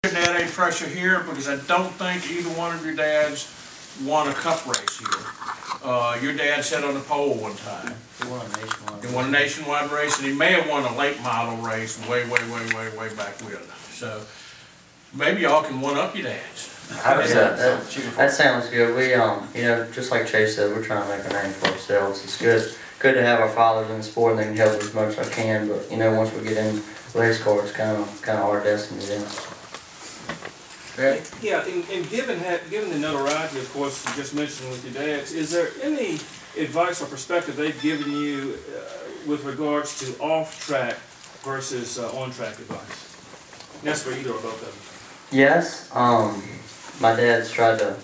Your dad ain't fresher here because I don't think either one of your dads won a cup race here. Your dad sat on the pole one time. He won a nationwide. He won a nationwide race, and he may have won a late model race way back when. So maybe y'all can one up your dads. That sounds good. We you know, just like Chase said, we're trying to make a name for ourselves. It's good to have our fathers in the sport, and they can help as much as I can. But you know, once we get in race car, it's kind of our destiny then. Yeah, and given the notoriety, of course, you just mentioned with your dads, is there any advice or perspective they've given you with regards to off-track versus on-track advice? That's for either or both of them. Yes, my dad's tried to,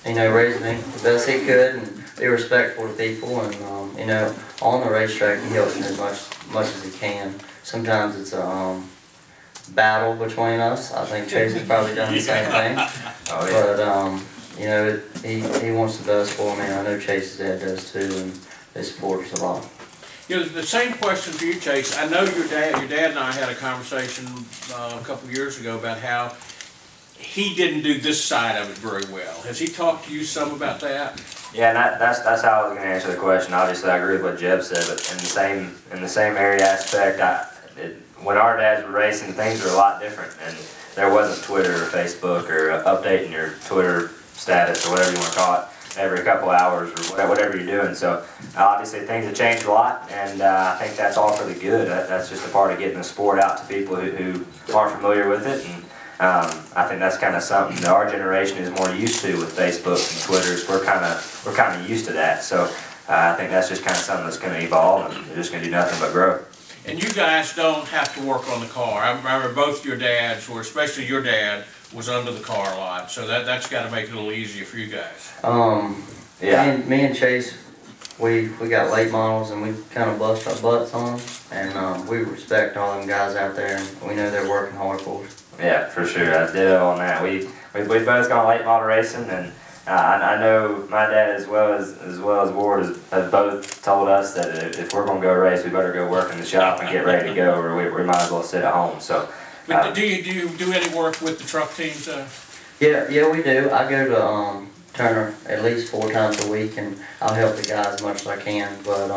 you know, raise me the best he could and be respectful to people, and you know, on the racetrack he helps me as much as he can. Sometimes it's a battle between us. I think Chase has probably done the same thing. Oh, yeah. But you know, he wants the best for me. I know Chase's dad does too, and they support us a lot. You know, the same question for you, Chase. I know your dad and I had a conversation a couple of years ago about how he didn't do this side of it very well. Has he talked to you some about that? Yeah, and that's how I was going to answer the question. Obviously, I agree with what Jeb said, but in the same area aspect, when our dads were racing, things were a lot different, and there wasn't Twitter or Facebook or updating your Twitter status or whatever you want to call it every couple hours or whatever you're doing. So obviously things have changed a lot, and I think that's all for the good. That's just a part of getting the sport out to people who aren't familiar with it, and I think that's kind of something that our generation is more used to with Facebook and Twitter. We're kind of used to that. So I think that's just kind of something that's going to evolve, and they're just going to do nothing but grow. And you guys don't have to work on the car. I remember both your dads, or especially your dad, was under the car a lot. So that's got to make it a little easier for you guys. Yeah. Me and Chase, we got late models, and we kind of bust our butts on them, and we respect all them guys out there, and we know they're working hard for us. Yeah, for sure. I ditto on that. We both gone late model racing, and I know my dad as well as Ward has both told us that if we're going to go race, we better go work in the shop and get ready to go, or we might as well sit at home. So. But do you do any work with the truck teams? Yeah, we do. I go to Turner at least 4 times a week, and I'll help the guys as much as I can. But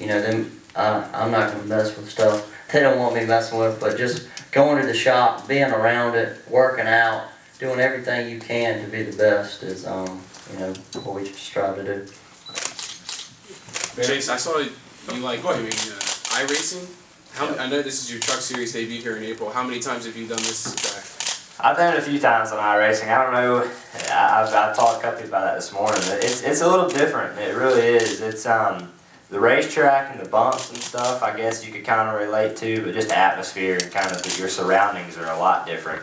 you know, I'm not going to mess with stuff they don't want me messing with. But just going to the shop, being around it, working out, doing everything you can to be the best is you know, what we strive to do. Chase, I saw you like doing iRacing. I know this is your Truck Series debut here in April. How many times have you done this track? I've done it a few times on iRacing. I don't know. I've talked a couple people about that this morning. It's a little different. It really is. It's the racetrack and the bumps and stuff, I guess you could kind of relate to, but just the atmosphere and kind of your surroundings are a lot different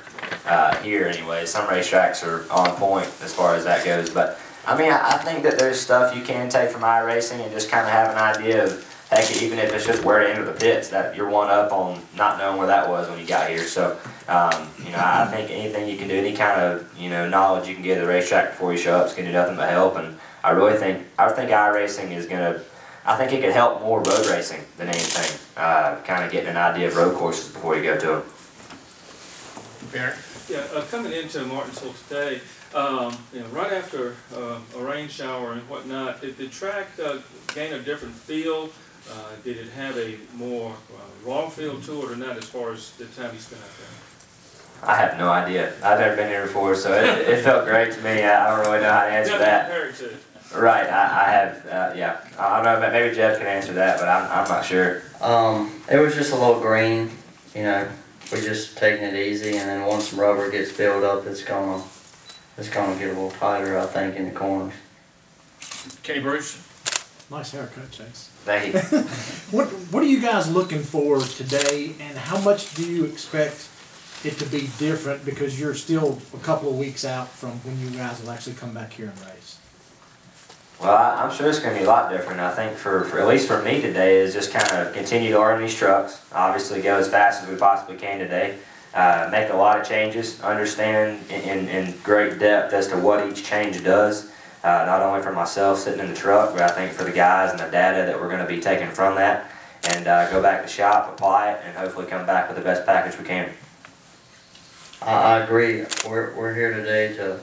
here anyway. Some racetracks are on point as far as that goes, but I mean, I think that there's stuff you can take from iRacing and just kind of have an idea of, heck, even if it's just where to enter the pits, that you're one up on not knowing where that was when you got here. So, you know, I think anything you can do, any kind of, you know, knowledge you can get at the racetrack before you show up is going to do nothing but help. And I think iRacing is going to, I think it could help more road racing than anything. Kind of getting an idea of road courses before you go to them. Barry? Yeah, coming into Martinsville today, you know, right after a rain shower and whatnot, did the track gain a different feel? Did it have a more raw feel to it or not as far as the time you spent out there? I have no idea. I've never been here before, so it felt great to me. I don't really know how to answer that. Compared to. Right, I have, yeah. I don't know, maybe Jeb can answer that, but I'm not sure. It was just a little green, you know. We're just taking it easy, and then once the rubber gets built up, it's gonna get a little tighter, I think, in the corners. Kenny Bruce? Nice haircut, Chase. Thank you. What are you guys looking for today, and how much do you expect it to be different, because you're still a couple of weeks out from when you guys will actually come back here and race? Well, I'm sure it's going to be a lot different. I think for at least for me today is just kind of continue to learn these trucks. Obviously go as fast as we possibly can today. Make a lot of changes, understand in great depth as to what each change does. Not only for myself sitting in the truck, but I think for the guys and the data that we're going to be taking from that. And go back to the shop, apply it, and hopefully come back with the best package we can. I agree. We're here today to,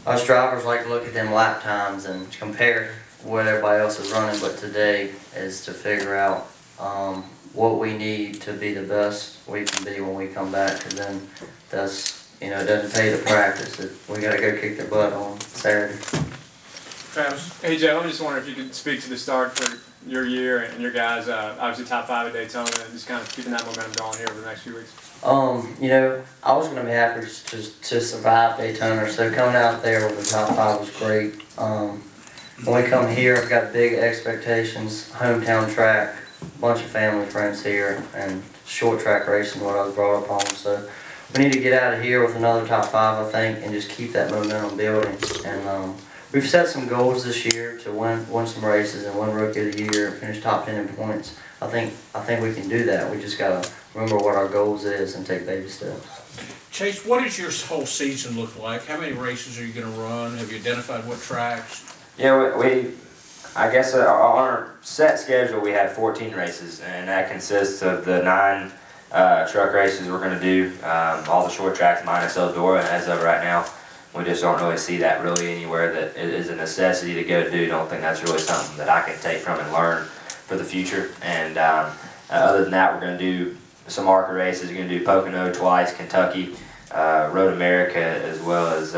us drivers like to look at them lap times and compare what everybody else is running, but today is to figure out what we need to be the best we can be when we come back, because then that's, you know, it doesn't pay to practice. We gotta go kick their butt on Saturday. Travis? Hey Jeff, I'm just wondering if you could speak to the start for your year and your guys, obviously top 5 at Daytona, and just kind of keeping that momentum going here over the next few weeks. You know, I was gonna be happy to survive Daytona, so coming out there with the top 5 was great. When we come here, I've got big expectations, hometown track, bunch of family friends here, and short track racing, what I was brought up on. So we need to get out of here with another top 5, I think, and just keep that momentum building. And we've set some goals this year to win some races and win Rookie of the Year, finish top 10 in points. I think we can do that. We just gotta remember what our goals is and take baby steps. Chase, what does your whole season look like? How many races are you gonna run? Have you identified what tracks? Yeah, I guess on our set schedule we have 14 races, and that consists of the 9 truck races we're going to do, all the short tracks minus Eldora as of right now. We just don't really see that really anywhere that it is a necessity to go do. Don't think that's really something that I can take from and learn for the future. And other than that, we're going to do some ARCA races. We're going to do Pocono twice, Kentucky, Road America, as well as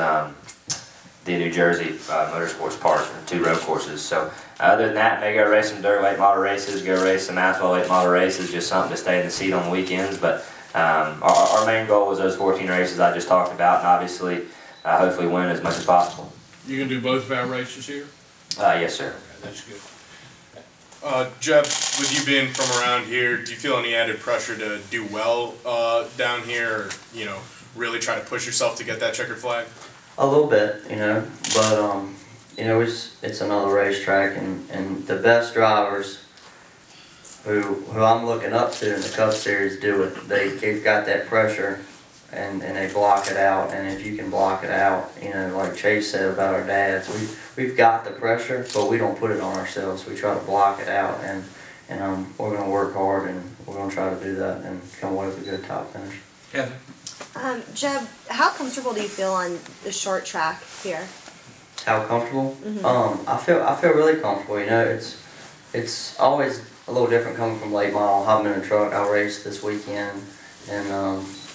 the New Jersey Motorsports Park, 2 road courses. So other than that, may go race some dirt late model races, go race some asphalt late model races, just something to stay in the seat on the weekends. But our main goal is those 14 races I just talked about, and obviously hopefully win as much as possible. You gonna do both of our races here? Yes, sir. Okay, that's good. Jeb, with you being from around here, do you feel any added pressure to do well down here, or, you know, really try to push yourself to get that checkered flag? A little bit, you know, but you know, it's another racetrack, and the best drivers who I'm looking up to in the Cup Series do it. They've got that pressure, and they block it out. And if you can block it out, you know, like Chase said about our dads, we've got the pressure, but we don't put it on ourselves. We try to block it out, and we're going to work hard, and we're going to try to do that and come away with a good top finish. Heather? Jeb, how comfortable do you feel on the short track here? How comfortable? I feel really comfortable. You know, it's always a little different coming from late model. I've been in a truck. I raced this weekend, and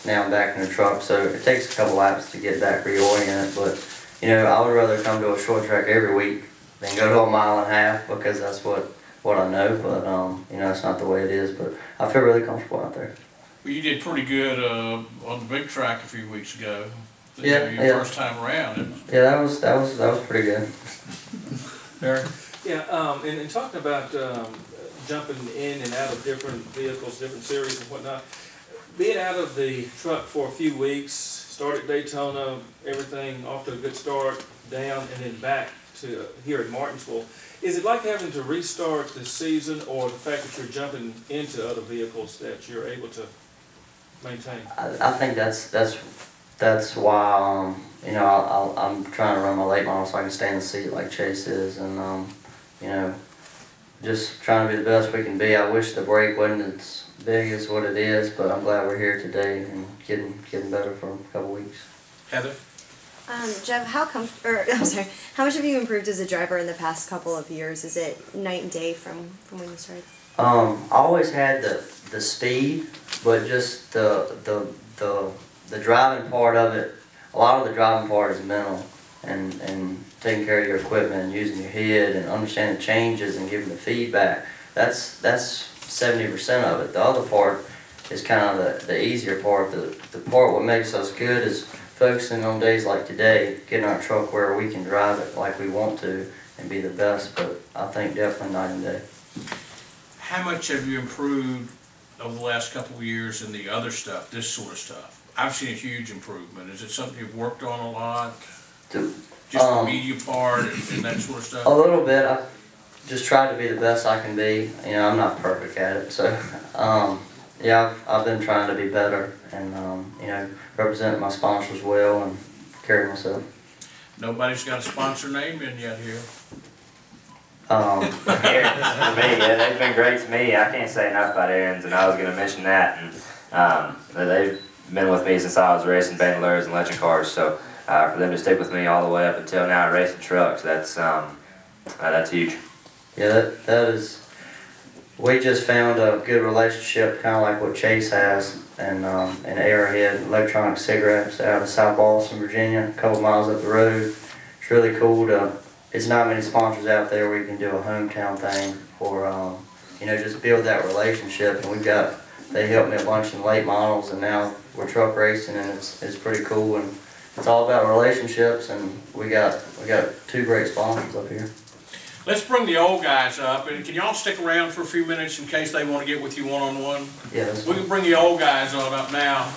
now I'm back in the truck. So it takes a couple laps to get back reoriented. But you know, I would rather come to a short track every week than go to a mile and a half, because that's what I know. But you know, it's not the way it is. But I feel really comfortable out there. Well, you did pretty good on the big track a few weeks ago. Yeah, your first time around. Yeah, that was pretty good. Eric? Yeah, and talking about jumping in and out of different vehicles, different series and whatnot, being out of the truck for a few weeks, start at Daytona, everything off to a good start, down, and then back to here at Martinsville. Is it like having to restart the season, or the fact that you're jumping into other vehicles that you're able to maintain? I think that's why you know, I'm trying to run my late model so I can stay in the seat like Chase is, and you know, just trying to be the best we can be. I wish the break wasn't as big as what it is, but I'm glad we're here today and getting better for a couple weeks. Heather? Jeb, how much have you improved as a driver in the past couple of years? Is it night and day from when you started? I always had the speed, but just the driving part of it. A lot of the driving part is mental, and taking care of your equipment and using your head and understanding the changes and giving the feedback. That's 70% of it. The other part is kind of the easier part. The part what makes us good is focusing on days like today, getting our truck where we can drive it like we want to and be the best. But I think definitely night and day. How much have you improved over the last couple of years in the other stuff, this sort of stuff? I've seen a huge improvement. Is it something you've worked on a lot? Just the media part and that sort of stuff? A little bit. I've just tried to be the best I can be. You know, I'm not perfect at it, so yeah, I've been trying to be better, and you know, represent my sponsors well and carry myself. Nobody's got a sponsor name in yet here. Aaron's for me, yeah, they've been great to me. I can't say enough about Aaron's, and I was going to mention that. And been with me since I was racing Bandoleros and Legend cars. So for them to stick with me all the way up until now racing trucks, that's huge. Yeah, that is. We just found a good relationship, kind of like what Chase has, and Arrowhead Electronic Cigarettes out of South Boston, Virginia, a couple miles up the road. It's really cool to. It's not many sponsors out there where you can do a hometown thing, or just build that relationship. And they helped me a bunch in late models, and now we're truck racing, and it's pretty cool. And it's all about relationships, and we got 2 great sponsors up here. Let's bring the old guys up, and can y'all stick around for a few minutes in case they want to get with you one-on-one? Yeah, We can bring the old guys on up now.